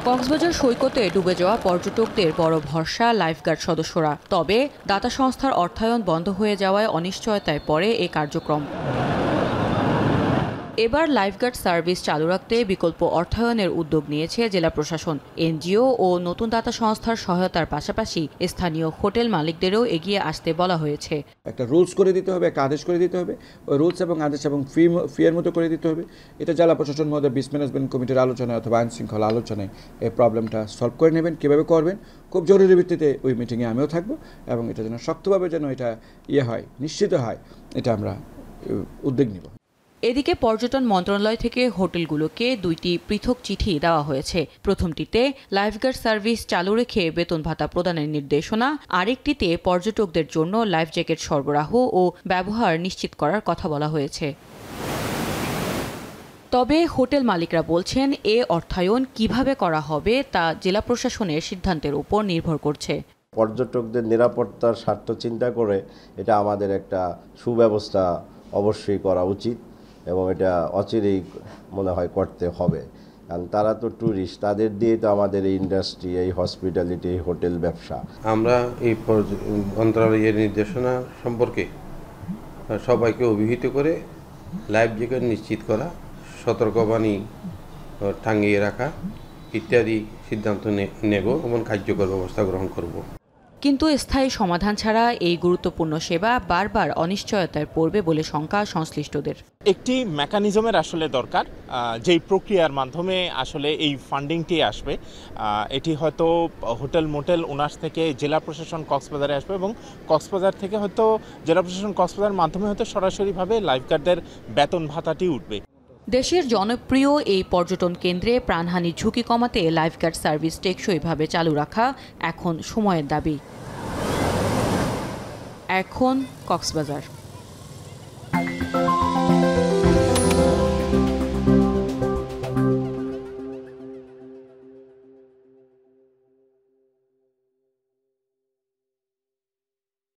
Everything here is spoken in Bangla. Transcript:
কক্সবাজার সৈকতে ডুবে যাওয়া পর্যটকদের বড় ভরসা লাইফগার্ড সদস্যরা। তবে দাতা সংস্থার অর্থায়ন বন্ধ হয়ে যাওয়ায় অনিশ্চয়তায় পড়ে এ কার্যক্রম। এবার লাইফগার্ড সার্ভিস চালু রাখতে বিকল্প অর্থায়নের উদ্যোগ নিয়েছে জেলা প্রশাসন। এনজিও ও নতুন দাতা সংস্থার সহায়তার পাশাপাশি স্থানীয় হোটেল মালিকদেরও এগিয়ে আসতে বলা হয়েছে। একটা রুলস করে দিতে হবে, একটা আদেশ করে দিতে হবে। ওই রুলস এবং আদেশ এবং ফিয়ের মতো করে দিতে হবে। এটা জেলা প্রশাসন মধ্যে বিচ ম্যানেজমেন্ট কমিটির আলোচনায় অথবা আইন শৃঙ্খলা আলোচনায় এই প্রবলেমটা সলভ করে নেবেন। কীভাবে করবেন খুব জরুরি ভিত্তিতে ওই মিটিংয়ে আমিও থাকবো এবং এটা যেন শক্তভাবে যেন এটা হয়, নিশ্চিত হয়, এটা আমরা উদ্যোগ নিব। এদিকে পর্যটন মন্ত্রণালয় থেকে হোটেলগুলোকে 2টি পৃথক চিঠি দেওয়া হয়েছে। প্রথমটিতে লাইফগার্ড সার্ভিস চালু রেখে বেতন ভাতা প্রদানের নির্দেশনা, আরেকটিতে পর্যটকদের জন্য লাইফ জ্যাকেট সরবরাহ ও ব্যবহার নিশ্চিত করার কথা বলা হয়েছে। তবে হোটেল মালিকরা বলছেন এ অর্থায়ন কিভাবে করা হবে তা জেলা প্রশাসনের সিদ্ধান্তের উপর নির্ভর করছে। পর্যটকদের নিরাপত্তার স্বার্থ চিন্তা করে এটা আমাদের একটা সুব্যবস্থা অবশ্যই করা উচিত এবং এটা অচিরেই মনে হয় করতে হবে, কারণ তারা তো ট্যুরিস্ট, তাদের দিয়ে তো আমাদের এই ইন্ডাস্ট্রি, এই হসপিটালিটি, হোটেল ব্যবসা। আমরা এই মন্ত্রণালয়ের নির্দেশনা সম্পর্কে সবাইকে অভিহিত করে লাইফ জ্যাকেট নিশ্চিত করা, সতর্কবাণী টাঙিয়ে রাখা ইত্যাদি সিদ্ধান্ত নেব এবং কার্যকর ব্যবস্থা গ্রহণ করব। কিন্তু স্থায়ী সমাধান ছাড়া এই গুরুত্বপূর্ণ সেবা বারবার অনিশ্চয়তায় পড়বে বলে শঙ্কা সংশ্লিষ্টদের। একটি মেকানিজমের আসলে দরকার, যেই প্রক্রিয়ার মাধ্যমে আসলে এই ফান্ডিংটি আসবে। এটি হয়তো হোটেল মোটেল ওনার্স থেকে জেলা প্রশাসন কক্সবাজারে আসবে এবং কক্সবাজার থেকে হয়তো জেলা প্রশাসন কক্সবাজারের মাধ্যমে হয়তো সরাসরিভাবে লাইফগার্ডদের বেতন ভাতাটি উঠবে। দেশের জনপ্রিয় এই পর্যটন কেন্দ্রে প্রাণহানির ঝুঁকি কমাতে লাইফগার্ড সার্ভিস টেকসইভাবে চালু রাখা এখন সময়ের দাবি। এখন কক্সবাজার।